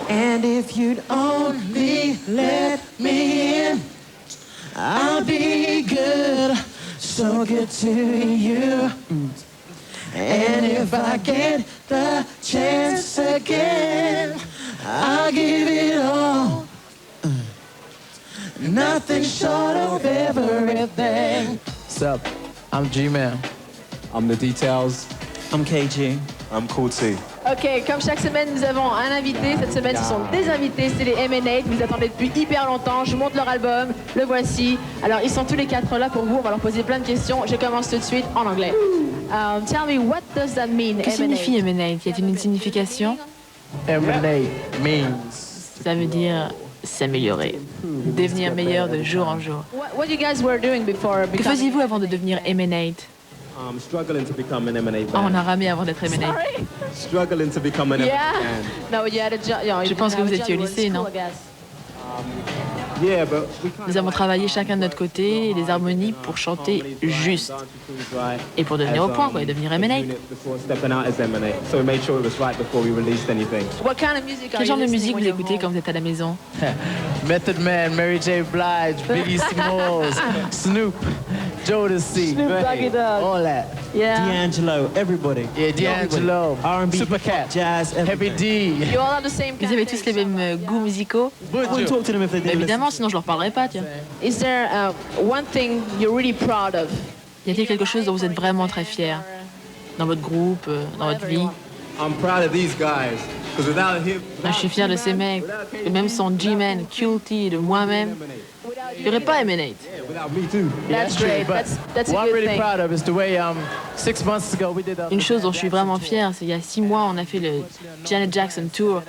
And if you'd only let me in, I'll be good, so good to you. And if I get the chance again, I'll give it all. Nothing short of everything. What's up? I'm G-Man. I'm The Details. I'm KG. I'm Cool T. Ok, comme chaque semaine, nous avons un invité. Cette semaine, ce sont des invités, c'est les M&A. Vous attendez depuis hyper longtemps. Je vous montre leur album, le voici. Alors, ils sont tous les quatre là pour vous. On va leur poser plein de questions. Je commence tout de suite en anglais. Tell me, what does that mean, Que signifie M&A? Y a-t-il une signification? M&A means... Ça veut dire s'améliorer, devenir meilleur de jour en jour. What you guys were doing before Que faisiez-vous avant de devenir M&A? Struggling to become an M&A Oh, on band. a ramé avant d'être M&A. Sorry? Struggling to become an Yeah. M&A band. No, you had a job. Je pense que vous étiez au lycée, non? Yeah, but we Nous avons travaillé chacun de notre côté les harmonies pour chanter juste et pour devenir au point, quoi, et devenir M&A. Before stepping out as M&A. So we made sure it was right before we released anything. What kind of music are Quel you genre de listening musique when vous you're écoutez home? quand vous êtes à la maison? Method Man, Mary J. Blige, Biggie Smalls, Snoop, Jodeci, Snoop Doggy Dogg. all that. Yeah. D'Angelo, everybody. Yeah, D'Angelo, R&B, Supercat, jazz, Heavy everything. D. You all have the same Vous kind avez of tous taste. les mêmes goûts musicaux? I wouldn't talk to them if they Mais didn't évidemment, sinon je leur parlerai pas, tiens. Is there one thing you're really proud of? Y a-t-il quelque chose dont vous êtes vraiment très fier dans votre groupe, dans votre vie? I'm proud of these guys. Because without him... Je suis fier de ces mecs, et même sans G-Man, Cool T, de moi-même, il n'y aurait pas M&A. Without me too. That's great. But That's a what I'm good really thing. proud of is the way 6 months ago we did Une chose dont je suis vraiment fière, c'est il y a 6 mois, on a fait le Janet Jackson Tour.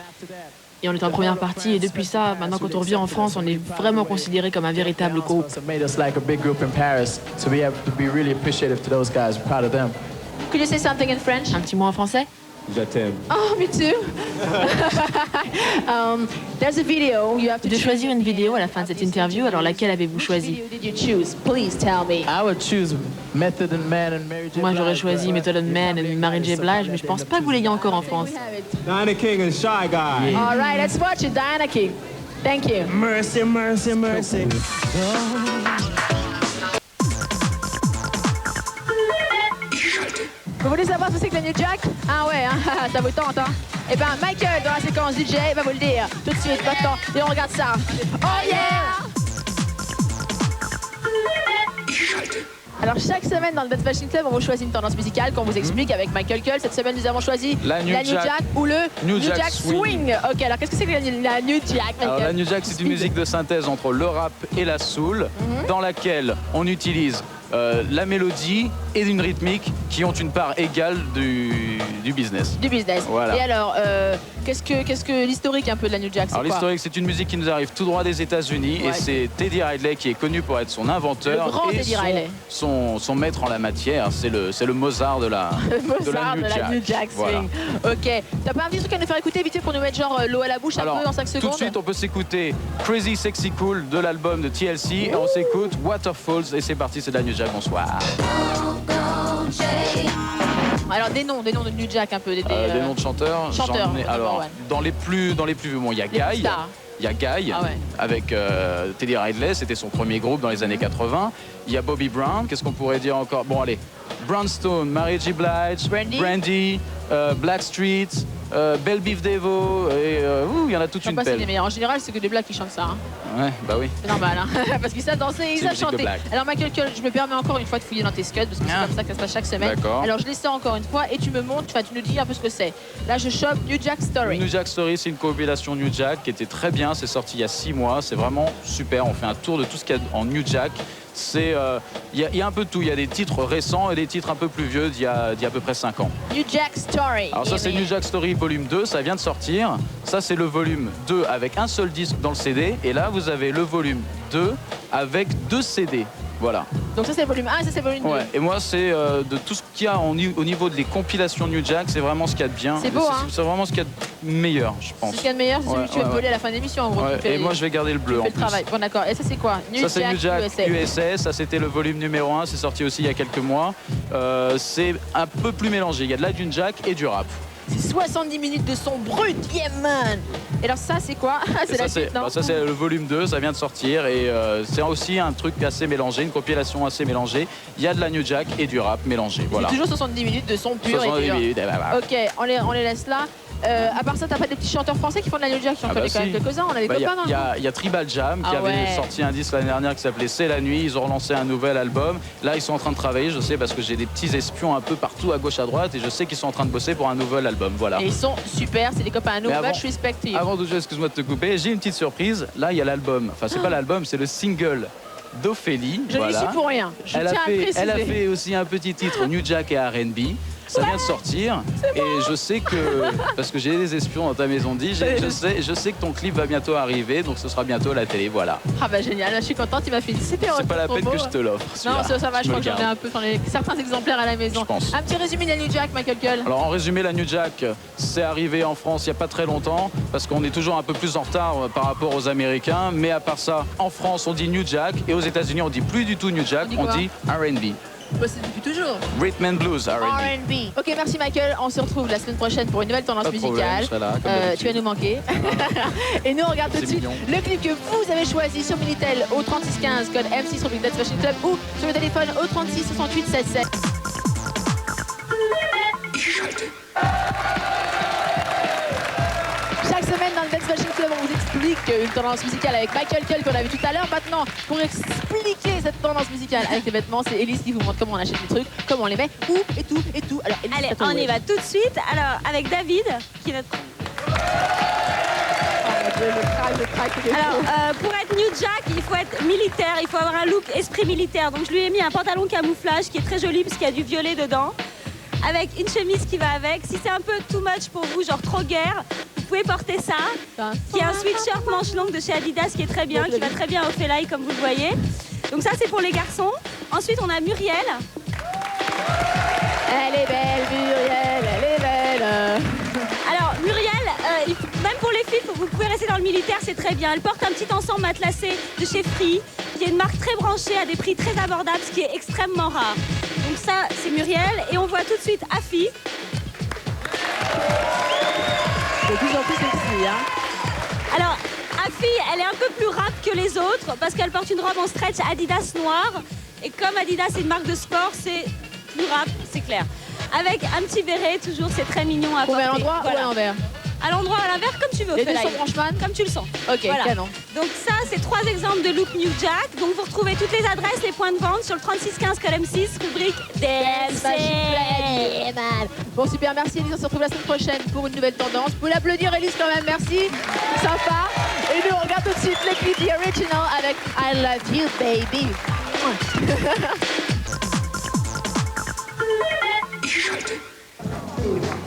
Et on était en première partie, et depuis ça, maintenant quand on revient en France, on est vraiment considéré comme un véritable groupe. So made us like a big group in Paris. So we have to be really appreciative to those guys. We're proud of them. Could you say something in French? Un petit mot en français? Je t'aime. Oh, me too. There's a video. You have to De choisir une vidéo à la fin de cette interview, alors laquelle avez-vous choisi? Video did you choose? Please tell me. I would choose Method Man and Mary J. Moi j'aurais Blige, choisi but- Method Man et Mary J. Blige, mais je pense pas que vous l'ayez encore en France. We have it. Diana King and Shy Guy. All right, let's watch it. Diana King. Thank you. Mercy, mercy, mercy. Vous voulez savoir ce que c'est que le New Jack? Ah ouais, hein? Ça vous tente, hein? Eh ben, Michael, dans la séquence DJ, va vous le dire tout de suite, maintenant. Et on regarde ça. Oh yeah! Alors, chaque semaine dans le Dead Fashion Club, on vous choisit une tendance musicale qu'on vous explique avec Michael Cull. Cette semaine, nous avons choisi La New Jack ou le New Jack Swing. Ok, alors qu'est-ce que c'est que la New Jack, Michael? Alors la New Jack, c'est une musique de synthèse entre le rap et la soul, dans laquelle on utilise la mélodie et une rythmique qui ont une part égale du business. Du business. Voilà. Et alors, qu'est-ce que l'historique un peu de la New Jack, c'est Alors quoi? l'historique, c'est une musique qui nous arrive tout droit des États-Unis Ouais. et c'est Teddy Riley qui est connu pour être son inventeur Le grand et Teddy Riley. son maître en la matière. C'est le Mozart de la, Mozart de la New Jack Voilà. Swing. Ok. T'as pas un petit truc à nous faire écouter vite fait pour nous mettre genre l'eau à la bouche un Alors, peu dans 5 tout secondes? de suite, on peut s'écouter Crazy Sexy Cool de l'album de TLC et on s'écoute Waterfalls et c'est parti, c'est de la New Jack, bonsoir. Alors des noms de New Jack un peu. Des Des noms de chanteurs. chanteurs, j'en ai- number alors, one. dans les plus vieux, bon, il y a Les Guy. stars. Il y a Guy Ah ouais. avec Teddy Riley, c'était son premier groupe dans les années 80. Il y a Bobby Brown, qu'est-ce qu'on pourrait dire encore? Bon, allez, Brownstone, Mary J. Blige, Brandy. Blackstreet, Belle Beef Devo, et il y en a toute Je sais une pas si c'est les pelle. meilleurs. En général, c'est que des blacks qui chantent ça. Hein. Ouais, bah oui. C'est normal, hein. Parce qu'ils savent danser, ils C'est savent musique de chanter. black. Alors Michael Cull, je me permets encore une fois de fouiller dans tes scuds parce que c'est Ah. comme ça que ça se passe chaque semaine. D'accord. Alors je les sors encore une fois et tu me montres, tu nous dis un peu ce que c'est. Là, je chope New Jack Story. New Jack Story, c'est une compilation New Jack qui était très bien. C'est sorti il y a 6 mois. C'est vraiment super. On fait un tour de tout ce qu'il y a en New Jack. Il y a un peu de tout. Il y a des titres récents et des titres un peu plus vieux d'il y a à peu près 5 ans. New Jack Story. Alors ça, c'est New Jack Story volume 2. Ça vient de sortir. Ça, c'est le volume 2 avec un seul disque dans le CD. Et là, vous avez le volume 2 avec 2 CD. Voilà. Donc ça c'est volume 1 et ça c'est volume 2. Ouais. Et moi, c'est de tout ce qu'il y a au niveau des compilations New Jack, c'est vraiment ce qu'il y a de bien. C'est beau, hein. C'est vraiment ce qu'il y a de meilleur, je pense. C'est ce qu'il y a de meilleur, c'est celui Ouais, que tu vas ouais, te voler à la fin de l'émission en gros. Ouais, qui fait- et moi, je vais garder le bleu qui en fait le plus. travail. Bon d'accord, et ça c'est quoi? Ça, c'est New Jack USA. USA. Ça, c'était le volume numéro 1. C'est sorti aussi il y a quelques mois. C'est un peu plus mélangé. Il y a de la New Jack et du rap. C'est 70 minutes de son brut, yeah man. Et alors ça c'est quoi? Et C'est la suite, non? ça, c'est le volume 2, ça vient de sortir. Et c'est aussi un truc assez mélangé, une compilation assez mélangée. Il y a de la New Jack et du rap mélangé. Voilà. C'est toujours 70 minutes de son pur 70 et pur. minutes, bah. Ok, on les laisse là. À part ça, t'as pas des petits chanteurs français qui font de la New Jack? J'en Ah connais bah quand même si. quelques-uns, on a des Bah, Il copains dans le y a Tribal Jam qui Ah avait ouais. sorti un disque l'année dernière qui s'appelait C'est la nuit. Ils ont relancé un nouvel album. Là, ils sont en train de travailler, je sais, parce que j'ai des petits espions un peu partout à gauche à droite et je sais qu'ils sont en train de bosser pour un nouvel album. Voilà. Et ils sont super, c'est des copains à nous, Mais avant- much respect to you. Avant de jouer, excuse-moi de te couper, j'ai une petite surprise. Là, il y a l'album. Enfin, c'est pas l'album, c'est le single d'Ophélie. Je n'y suis pour rien, je tiens à préciser. Elle a fait aussi un petit titre New Jack et R&B. Ça vient de sortir et je sais que, parce que j'ai des espions dans ta maison dit, je sais que ton clip va bientôt arriver, donc ce sera bientôt à la télé, voilà. Ah bah génial, je suis contente, il m'a fait super. C'est pas la peine que je te l'offre. Non, celui-là. ça va, je me crois que le j'en ai garde. un peu, j'en ai certains exemplaires à la maison. Je pense. Un petit résumé de la New Jack, Michael Cull. Alors en résumé, la New Jack, c'est arrivé en France il n'y a pas très longtemps, parce qu'on est toujours un peu plus en retard par rapport aux Américains, mais à part ça, en France on dit New Jack, et aux États-Unis on dit plus du tout New Jack, On dit on quoi dit R&B. Bah, c'est depuis toujours. Rhythm and Blues, R&B. R&B. Ok, merci Michael. On se retrouve la semaine prochaine pour une nouvelle tendance Pas de problème, musicale. je serai là, comme d'habitude. Tu vas nous manquer. Et nous, on regarde tout de C'est suite mignon. le clip que vous avez choisi sur Minitel au 3615, code M6 Rubrique Dance Fashion Club, ou sur le téléphone au 36 68 16 7. Chaque semaine dans le Dance Fashion Club, on vous explique une tendance musicale avec Michael Cull qu'on a vu tout à l'heure. Maintenant, pour expliquer cette tendance musicale avec les vêtements, c'est Elise qui vous montre comment on achète les trucs, comment on les met, où et tout et tout. Alors, Elise, Allez, c'est à toi on de y jouer. va tout de suite. Alors, avec David, qui est notre... Oh mon Dieu, je craque, il est Alors, fou. pour être New Jack, il faut être militaire, il faut avoir un look esprit militaire. Donc, je lui ai mis un pantalon camouflage qui est très joli parce qu'il y a du violet dedans, avec une chemise qui va avec. Si c'est un peu too much pour vous, genre trop guerre, vous pouvez porter ça, qui est un sweatshirt manche longue de chez Adidas qui est très bien, qui va très bien au Felaï comme vous le voyez. Donc ça, c'est pour les garçons. Ensuite, on a Muriel. Elle est belle, Muriel, elle est belle. Alors Muriel, même pour les filles, vous pouvez rester dans le militaire, c'est très bien. Elle porte un petit ensemble matelassé de chez Free, qui est une marque très branchée à des prix très abordables, ce qui est extrêmement rare. Donc ça, c'est Muriel. Et on voit tout de suite Afi. De plus en plus sexy, hein. Alors Afi, elle est un peu plus rap que les autres parce qu'elle porte une robe en stretch Adidas noire. Et comme Adidas est une marque de sport, c'est plus rap, c'est clair. Avec un petit béret, toujours, c'est très mignon à On met porter. à l'endroit ou à l'envers? À l'endroit, à l'envers, comme tu veux. Les deux Felaï. sont branchman? Comme tu le sens. Ok, Voilà. canon. Donc ça, c'est 3 exemples de look New Jack. Donc vous retrouvez toutes les adresses, les points de vente sur le 3615 code M6, rubrique Dance Fashion Club, DLC. yeah, man. Bon, super, merci Elise. On se retrouve la semaine prochaine pour une nouvelle tendance. Vous pouvez l'applaudir, Elise, quand même, merci. Sympa. Et nous, on regarde tout de suite le clip The Original avec I Love You, Baby.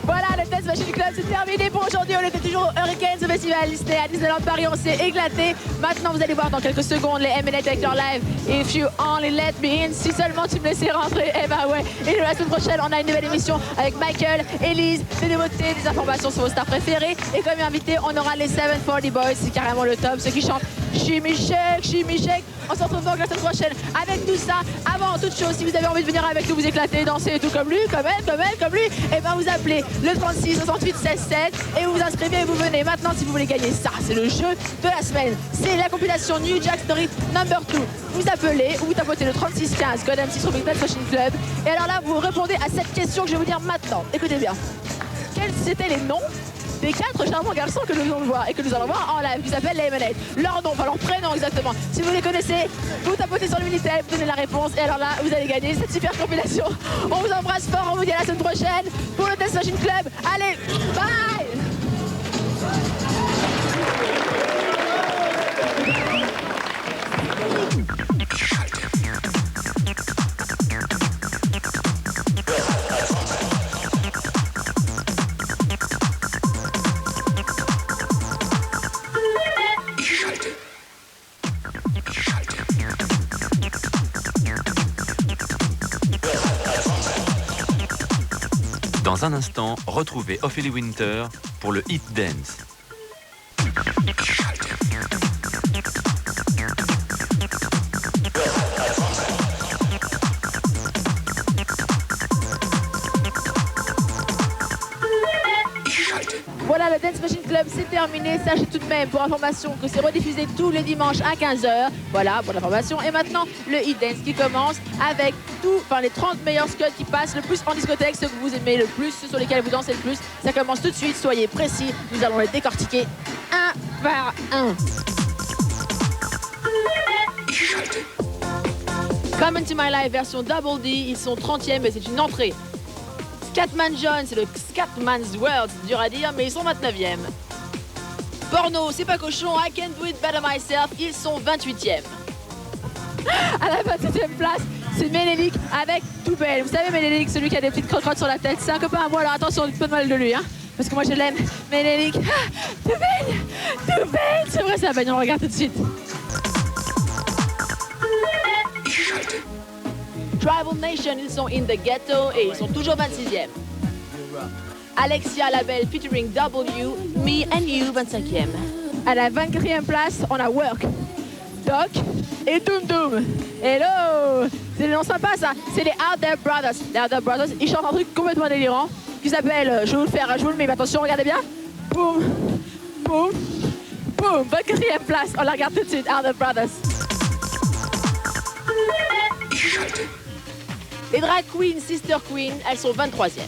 Voilà, le Dance Fashion Club, c'est terminé pour aujourd'hui. On était toujours au Hurricane, ce festival listé à Disneyland Paris. On s'est éclaté. Maintenant, vous allez voir dans quelques secondes les M&A avec leur live. If you only let me in, si seulement tu me laissais rentrer, eh ben ouais. Et la semaine prochaine, on a une nouvelle émission avec Michael, Elise, des nouveautés, des informations sur vos stars préférés. Et comme invité, on aura les 740 Boys, c'est carrément le top. Ceux qui chantent Shimmy Shake, Shimmy Shake. On se retrouve donc la semaine prochaine avec tout ça. Avant toute chose, si vous avez envie de venir avec nous, vous éclater, danser et tout comme lui, comme elle, comme lui, et ben vous appelez le 36 68 16 7 et vous vous inscrivez et vous venez. Maintenant, si vous voulez gagner ça, c'est le jeu de la semaine. C'est la compilation New Jack Story Number 2. Vous appelez ou vous tapotez le 36 15 code M6 Rubrique Dance Fashion Club. Et alors là, vous répondez à cette question que je vais vous dire maintenant. Écoutez bien. Quels étaient les noms des 4 charmants garçons que nous allons voir et que nous allons voir en live, qui s'appellent les M&A. Leur nom, enfin leur prénom exactement. Si vous les connaissez, vous tapotez sur le Minitel, vous donnez la réponse et alors là, vous allez gagner cette super compilation. On vous embrasse fort, on vous dit à la semaine prochaine pour le Dance Fashion Club. Allez, bye! Schaltet. Dans un instant, retrouvez Ophélie Winter pour le Hit Dance. Voilà, le Dance Machine Club, c'est terminé. Sachez tout de même, pour information, que c'est rediffusé tous les dimanches à 15h. Voilà, pour l'information. Et maintenant, le Hit Dance qui commence avec les 30 meilleurs scuds qui passent le plus en discothèque, ceux que vous aimez le plus, ceux sur lesquels vous dansez le plus. Ça commence tout de suite, soyez précis. Nous allons les décortiquer un par un. Come Into My Life version Double D, ils sont 30e, mais c'est une entrée. Scatman John, c'est le Scatman's World, c'est dur à dire, mais ils sont 29e. Porno, c'est pas cochon, I Can Do It Better Myself, ils sont 28e. À la 27e place, c'est Ménélique avec Toubelle. Vous savez Ménélique, celui qui a des petites crottes sur la tête, c'est un copain à moi, alors attention, dites pas de mal de lui, hein, parce que moi je l'aime. Ménélique, Toubelle, c'est vrai, c'est la bagne, on regarde tout de suite. Tribal Nation, ils sont in the ghetto et ils sont toujours 26e. Alexia Labelle featuring W, Me and You, 25e. À la 24e place, on a Work, Doc et Doom Doom. Hello! C'est des noms sympas ça, c'est les Out There Brothers. Les Out There Brothers, ils chantent un truc complètement délirant qui s'appelle, je vais vous le mets, mais attention, regardez bien. Boum, boum, boum, 24e place, on la regarde tout de suite, Out There Brothers. Les drag queens, Sister Queen, elles sont 23e.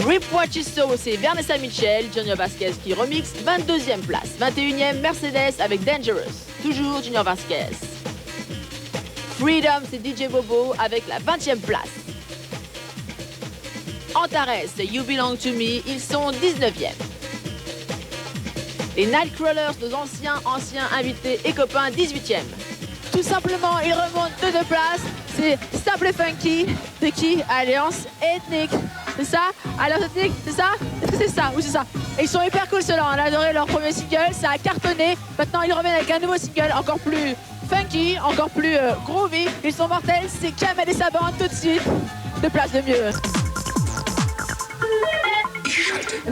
Rip What You Saw, c'est Vanessa Mitchell, Junior Vasquez qui remixe, 22e place. 21e, Mercedes avec Dangerous, toujours Junior Vasquez. Freedom, c'est DJ Bobo avec la 20e place. Antares, c'est You Belong To Me, ils sont 19e. Les Nightcrawlers, nos anciens invités et copains, 18e. Tout simplement, ils remontent de 2 places. C'est Stable Funky de qui? Alliance Ethnique. C'est ça? Alliance Ethnique, c'est ça? Est-ce que c'est ça? Oui, c'est ça. Et ils sont hyper cool ceux-là. On a adoré leur premier single, ça a cartonné. Maintenant, ils reviennent avec un nouveau single encore plus funky, encore plus groovy. Ils sont mortels. C'est Kamel et sa bande tout de suite. 2 places de mieux.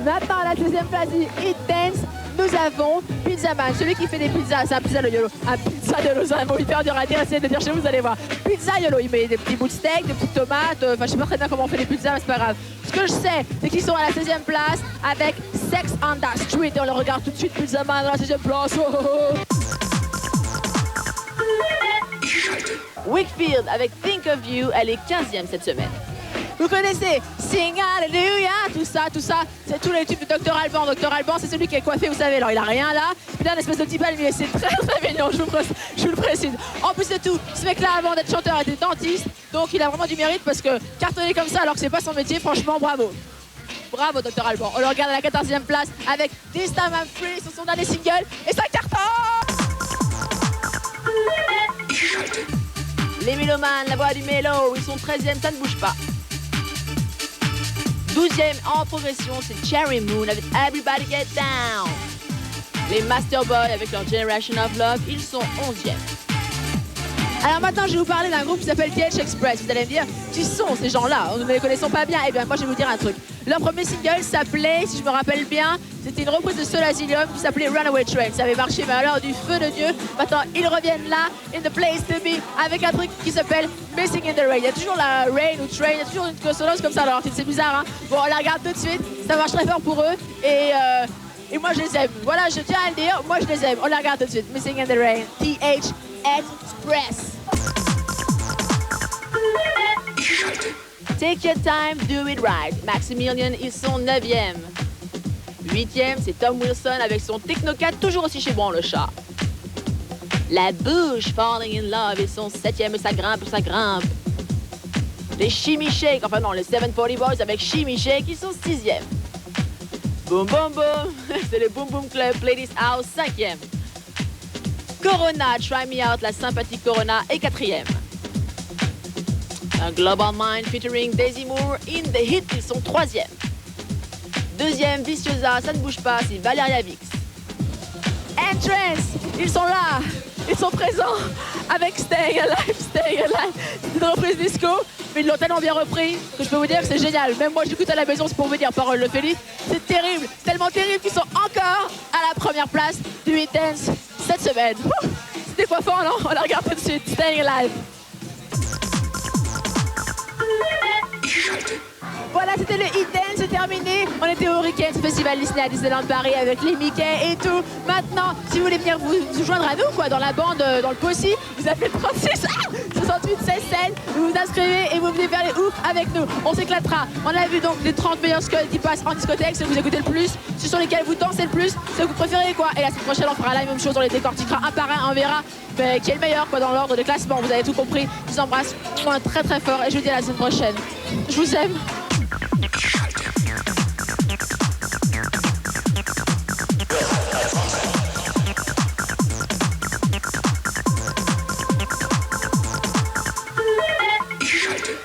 Maintenant, à la 2e place du Hit Dance, nous avons Pizza Man, celui qui fait des pizzas, c'est un pizza de YOLO. Un pizza de YOLO, c'est un mot hyper dur à dire, essayez de dire chez vous, vous allez voir. Pizza YOLO, il met des petits bouts de steak, des petites tomates, enfin je sais pas très bien comment on fait les pizzas, mais c'est pas grave. Ce que je sais, c'est qu'ils sont à la 16e place avec Sex on the Street, et on le regarde tout de suite, Pizza Man à la 16e place. Oh, oh, oh. Wakefield avec Think of You, elle est 15e cette semaine. Vous connaissez Sing Hallelujah, tout ça, c'est tous les tubes de Dr Alban. Dr Alban, c'est celui qui est coiffé, vous savez, alors il a rien là, puis là, une espèce de petit palmier, c'est très mignon, je vous le précise. En plus de tout, ce mec-là, avant d'être chanteur, était dentiste, donc il a vraiment du mérite parce que cartonner comme ça alors que c'est pas son métier, franchement, bravo. Bravo, Dr Alban. On le regarde à la 14e place avec This Time I'm Free sur son dernier single, et ça cartonne. Les mélomanes, la voix du mélo, ils sont 13e, ça ne bouge pas. 12e en progression, c'est Cherry Moon avec Everybody Get Down. Les Master Boys avec leur Generation of Love, ils sont 11e. Alors maintenant, je vais vous parler d'un groupe qui s'appelle TH Express. Vous allez me dire, qui sont ces gens-là? Nous ne les connaissons pas bien. Eh bien, moi, je vais vous dire un truc. Leur premier single s'appelait, si je me rappelle bien, c'était une reprise de Soul Asylum qui s'appelait Runaway Train. Ça avait marché, mais alors du feu de Dieu. Maintenant, ils reviennent là, in the place to be, avec un truc qui s'appelle Missing in the Rain. Il y a toujours la rain ou train, il y a toujours une consonance comme ça. Alors, c'est bizarre, hein. Bon, on la regarde tout de suite. Ça marche très fort pour eux. Et moi, je les aime. Voilà, je tiens à le dire. Moi, je les aime. On la regarde tout de suite. Missing in the Rain. TH Express. Take your time, do it right. Maximilian, ils sont 9e. 8e, c'est Tom Wilson avec son Technocat, toujours aussi chez bon le chat. La bouche, Falling in Love, ils sont 7e et ça grimpe. Les Shimmy Shake, enfin non, les 740 Boys avec Shimmy Shake, ils sont 6e. Boom Boom Boom, c'est le Boom Boom Club, Ladies House, 5e. Corona, Try Me Out, la sympathique Corona, est 4e. Un Global Mind featuring Daisy Moore, In the Hit, ils sont 3e. 2e, Viciosa, ça ne bouge pas, c'est Valeria Vix. Entrance, ils sont là, ils sont présents avec Staying Alive, c'est une reprise disco. mais ils l'ont tellement bien repris que je peux vous dire que c'est génial. Même moi, j'écoute à la maison, c'est pour vous dire, parole Ophélie. C'est terrible, tellement terrible qu'ils sont encore à la première place du Hit Dance cette semaine. Ouh, c'était coiffant, non? On la regarde tout de suite. Staying Alive. Voilà, c'était le Hit Dance, c'est terminé. On était au Hurricane Festival Disney à Disneyland Paris avec les Mickey et tout. Maintenant, si vous voulez venir vous joindre à nous, quoi, dans la bande, dans le POSI, vous appelez le 36 68 16 7, vous vous inscrivez et vous venez faire les oufs avec nous. On s'éclatera. On a vu donc les 30 meilleurs skulls qui passent en discothèque, ceux que vous écoutez le plus, ceux sur lesquels vous dansez le plus, ceux que vous préférez, quoi. Et la semaine prochaine, on fera la même chose, on les décortiquera un par un, on verra qui est le meilleur, quoi, dans l'ordre de classement. Vous avez tout compris. Je vous embrasse très très fort et je vous dis à la semaine prochaine. Je vous aime.